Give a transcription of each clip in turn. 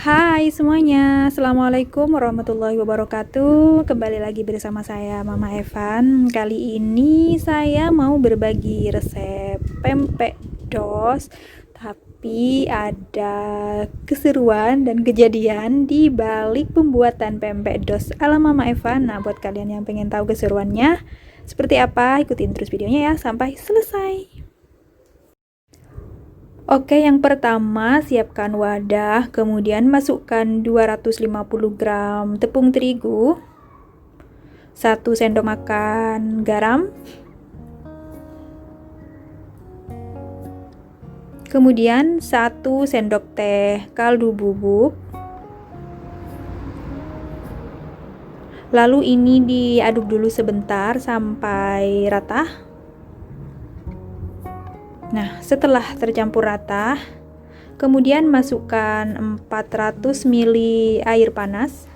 Hai semuanya, Assalamualaikum warahmatullahi wabarakatuh. Kembali lagi bersama saya Mama Evan. Kali ini saya mau berbagi resep pempek dos, tapi ada keseruan dan kejadian di balik pembuatan pempek dos ala Mama Evan. Nah, buat kalian yang pengen tahu keseruannya seperti apa, ikutin terus videonya ya sampai selesai. Oke, yang pertama siapkan wadah, kemudian masukkan 250 gram tepung terigu, 1 sendok makan garam, kemudian 1 sendok teh kaldu bubuk. Lalu ini diaduk dulu sebentar sampai rata. Nah, setelah tercampur rata, kemudian masukkan 400 ml air panas.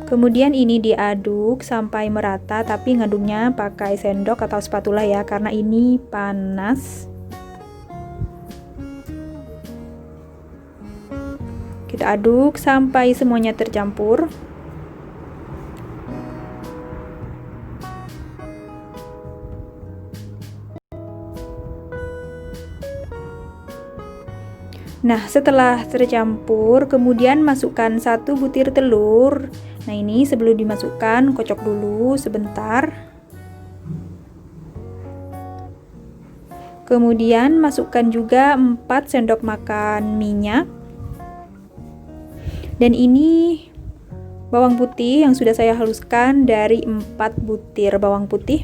Kemudian ini diaduk sampai merata, tapi ngaduknya pakai sendok atau spatula ya, karena ini panas. Kita aduk sampai semuanya tercampur. Nah, setelah tercampur, kemudian masukkan 1 butir telur. Nah, ini sebelum dimasukkan, kocok dulu sebentar. Kemudian masukkan juga 4 sendok makan minyak. Dan ini bawang putih yang sudah saya haluskan dari 4 butir bawang putih.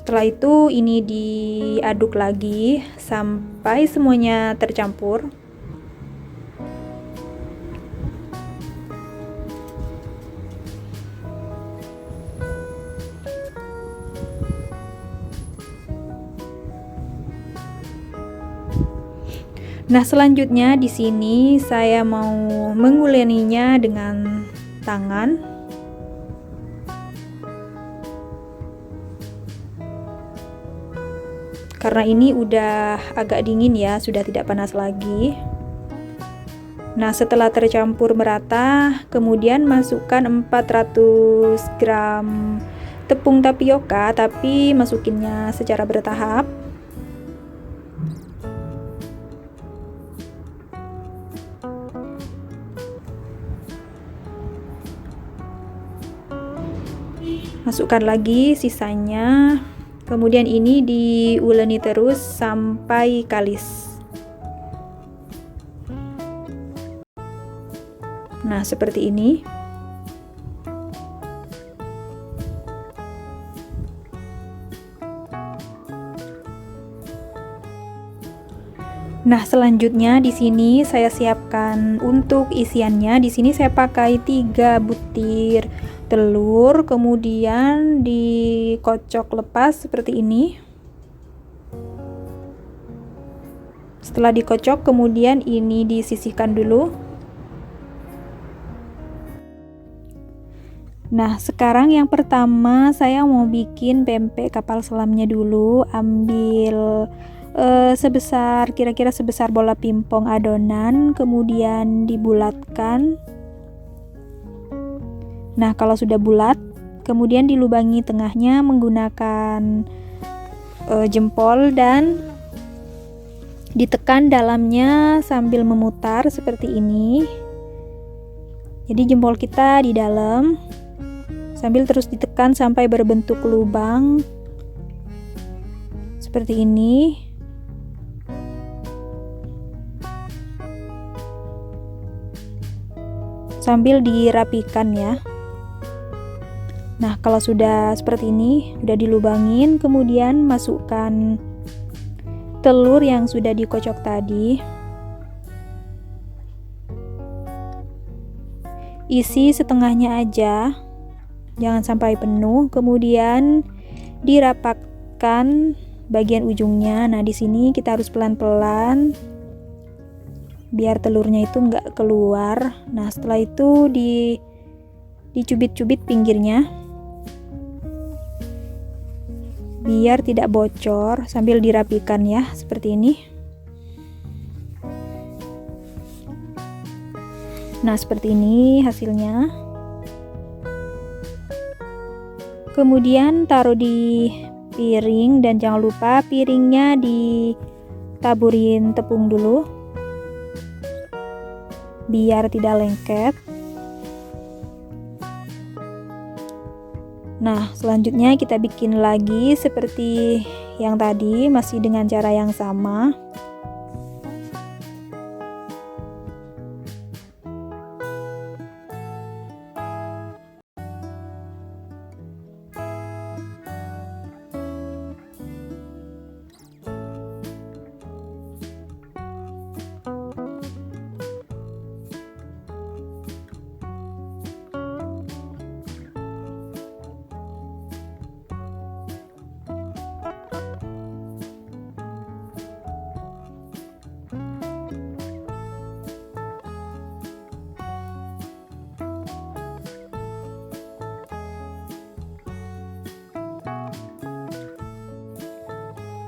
Setelah itu ini diaduk lagi sampai semuanya tercampur. Nah, selanjutnya di sini saya mau menguleninya dengan tangan. Karena ini udah agak dingin ya, sudah tidak panas lagi. Nah, setelah tercampur merata, kemudian masukkan 400 gram tepung tapioka, tapi masukinnya secara bertahap. Masukkan lagi sisanya. Kemudian ini diuleni terus sampai kalis. Nah, seperti ini. Nah, selanjutnya di sini saya siapkan untuk isiannya. Di sini saya pakai 3 butir telur, kemudian dikocok lepas seperti ini. Setelah dikocok, kemudian ini disisihkan dulu. Nah, sekarang yang pertama saya mau bikin pempek kapal selamnya dulu. Ambil kira-kira sebesar bola pimpong adonan, kemudian dibulatkan. Nah, kalau sudah bulat, kemudian dilubangi tengahnya menggunakan jempol dan ditekan dalamnya sambil memutar seperti ini. Jadi jempol kita di dalam sambil terus ditekan sampai berbentuk lubang seperti ini. Sambil dirapikan ya. Nah, kalau sudah seperti ini, udah dilubangin, kemudian masukkan telur yang sudah dikocok tadi. Isi setengahnya aja, jangan sampai penuh. Kemudian dirapatkan bagian ujungnya. Nah, di sini kita harus pelan-pelan biar telurnya itu nggak keluar. Nah, setelah itu dicubit-cubit pinggirnya. biar tidak bocor, sambil dirapikan ya, seperti ini. Nah, seperti ini hasilnya. Kemudian taruh di piring, dan jangan lupa piringnya ditaburin tepung dulu biar tidak lengket. Nah, selanjutnya kita bikin lagi seperti yang tadi, masih dengan cara yang sama.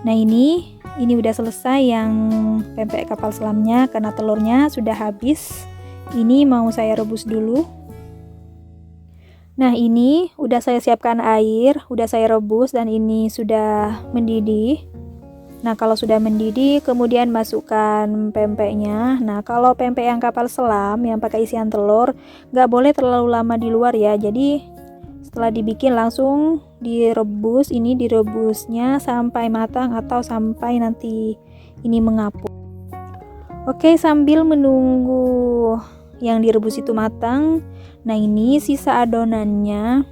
Nah, ini udah selesai yang pempek kapal selamnya, karena telurnya sudah habis. Ini mau saya rebus dulu. Nah, ini udah saya siapkan air, udah saya rebus, dan ini sudah mendidih. Nah, kalau sudah mendidih, kemudian masukkan pempeknya. Nah, kalau pempek yang kapal selam yang pakai isian telur, nggak boleh terlalu lama di luar ya. Jadi setelah dibikin langsung direbus. Ini direbusnya sampai matang atau sampai nanti ini mengapung. Oke, sambil menunggu yang direbus itu matang, nah ini sisa adonannya.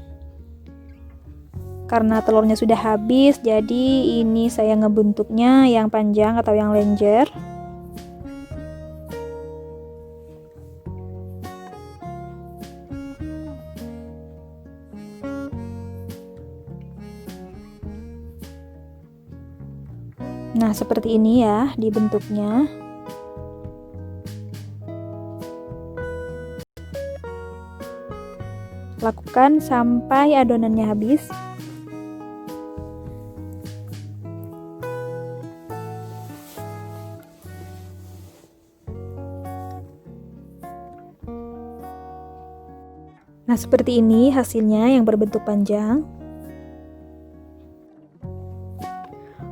Karena telurnya sudah habis, jadi ini saya ngebentuknya yang panjang atau yang lenjer. Nah, seperti ini ya dibentuknya. Lakukan sampai adonannya habis. Nah, seperti ini hasilnya yang berbentuk panjang.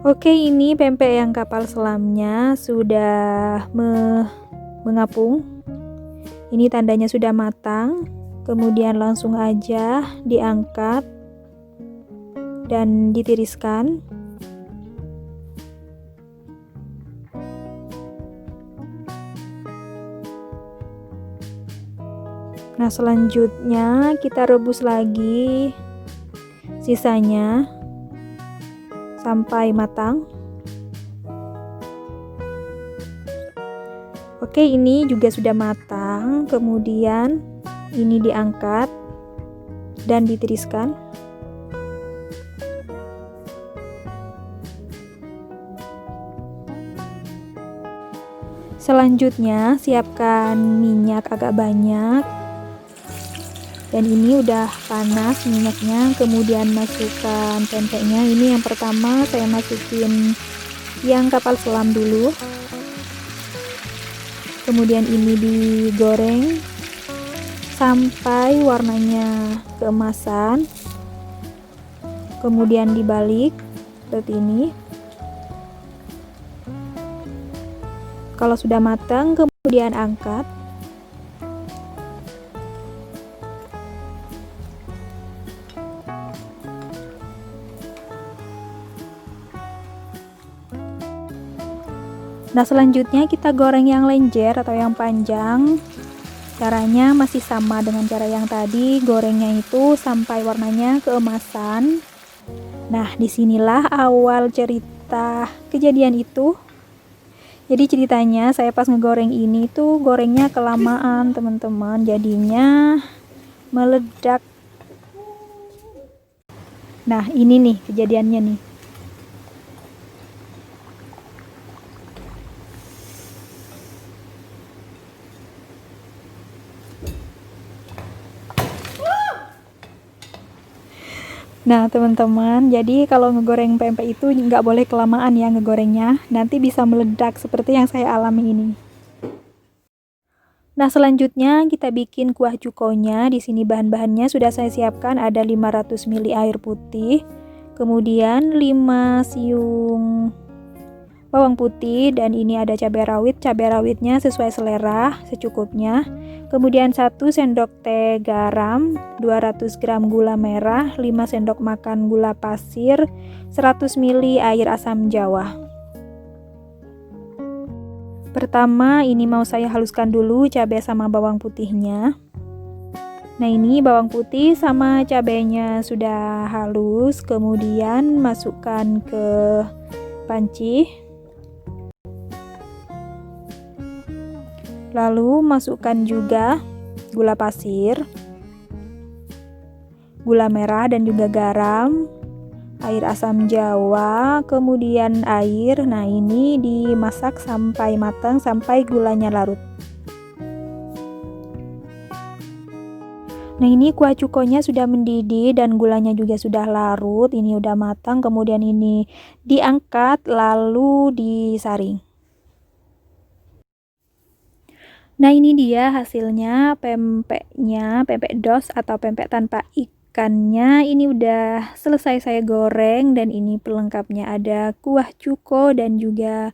Oke, ini pempek yang kapal selamnya sudah mengapung. Ini tandanya sudah matang. Kemudian langsung aja diangkat dan ditiriskan. Nah, selanjutnya kita rebus lagi sisanya sampai matang. Oke, ini juga sudah matang. Kemudian ini diangkat dan ditiriskan. Selanjutnya siapkan minyak agak banyak. Dan ini udah panas minyaknya. Kemudian masukkan pempeknya. Ini yang pertama saya masukin yang kapal selam dulu. Kemudian ini digoreng sampai warnanya keemasan. Kemudian dibalik seperti ini. Kalau sudah matang, kemudian angkat. Nah, selanjutnya kita goreng yang lenjer atau yang panjang. Caranya masih sama dengan cara yang tadi, gorengnya itu sampai warnanya keemasan. Nah, disinilah awal cerita kejadian itu. Jadi ceritanya saya pas ngegoreng ini tuh gorengnya kelamaan teman-teman, jadinya meledak. Nah, ini nih kejadiannya nih. Nah teman-teman, jadi kalau ngegoreng pempek itu nggak boleh kelamaan ya ngegorengnya, nanti bisa meledak seperti yang saya alami ini. Nah selanjutnya kita bikin kuah cukonya. Di sini bahan-bahannya sudah saya siapkan, ada 500 ml air putih, kemudian 5 siung bawang putih, dan ini ada cabai rawit. Cabai rawitnya sesuai selera, secukupnya. Kemudian 1 sendok teh garam, 200 gram gula merah, 5 sendok makan gula pasir, 100 ml air asam jawa. Pertama ini mau saya haluskan dulu cabai sama bawang putihnya. Nah ini bawang putih sama cabainya sudah halus, kemudian masukkan ke panci. Lalu masukkan juga gula pasir, gula merah dan juga garam, air asam jawa, kemudian air. Nah ini dimasak sampai matang, sampai gulanya larut. Nah ini kuah cukonya sudah mendidih dan gulanya juga sudah larut, ini udah matang. Kemudian ini diangkat lalu disaring. Nah ini dia hasilnya pempeknya, pempek dos atau pempek tanpa ikannya. Ini udah selesai saya goreng, dan ini pelengkapnya ada kuah cuko dan juga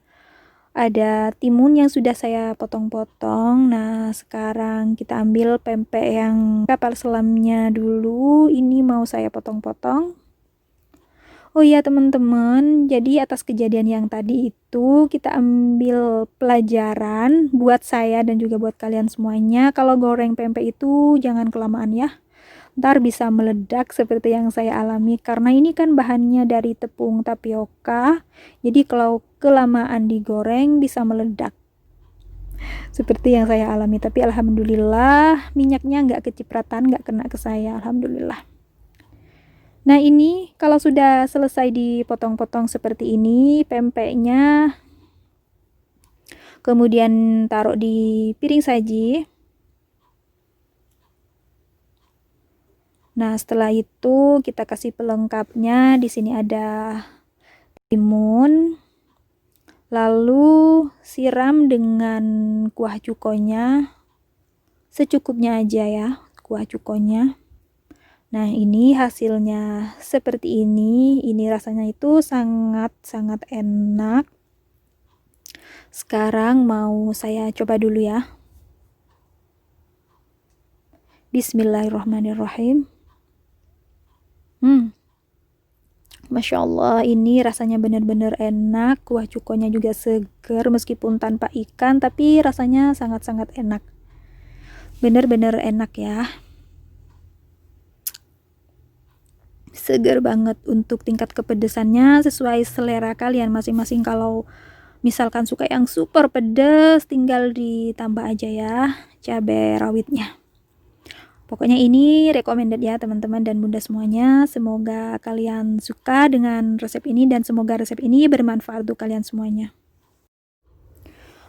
ada timun yang sudah saya potong-potong. Nah sekarang kita ambil pempek yang kapal selamnya dulu, ini mau saya potong-potong. Oh iya teman-teman, jadi atas kejadian yang tadi itu kita ambil pelajaran buat saya dan juga buat kalian semuanya. Kalau goreng pempek itu jangan kelamaan ya, ntar bisa meledak seperti yang saya alami. Karena ini kan bahannya dari tepung tapioka, jadi kalau kelamaan digoreng bisa meledak seperti yang saya alami. Tapi alhamdulillah minyaknya nggak kecipratan, nggak kena ke saya, alhamdulillah. Nah ini kalau sudah selesai dipotong-potong seperti ini pempeknya, kemudian taruh di piring saji. Nah setelah itu kita kasih pelengkapnya. Di sini ada timun, lalu siram dengan kuah cukonya secukupnya aja ya, kuah cukonya. Nah ini hasilnya seperti ini rasanya itu sangat-sangat enak. Sekarang mau saya coba dulu ya. Bismillahirrahmanirrahim. Masya Allah, ini rasanya benar-benar enak. Kuah cukonya juga segar meskipun tanpa ikan, tapi rasanya sangat-sangat enak. Benar-benar enak ya. Segar banget. Untuk tingkat kepedesannya sesuai selera kalian masing-masing. Kalau misalkan suka yang super pedas, tinggal ditambah aja ya cabai rawitnya. Pokoknya ini recommended ya teman-teman dan bunda semuanya. Semoga kalian suka dengan resep ini dan semoga resep ini bermanfaat untuk kalian semuanya.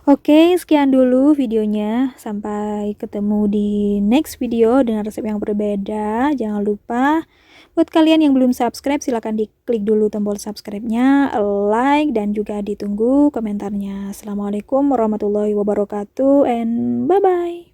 Oke, sekian dulu videonya. Sampai ketemu di next video dengan resep yang berbeda. Jangan lupa buat kalian yang belum subscribe, silahkan diklik dulu tombol subscribe-nya, like, dan juga ditunggu komentarnya. Assalamualaikum warahmatullahi wabarakatuh, and bye-bye.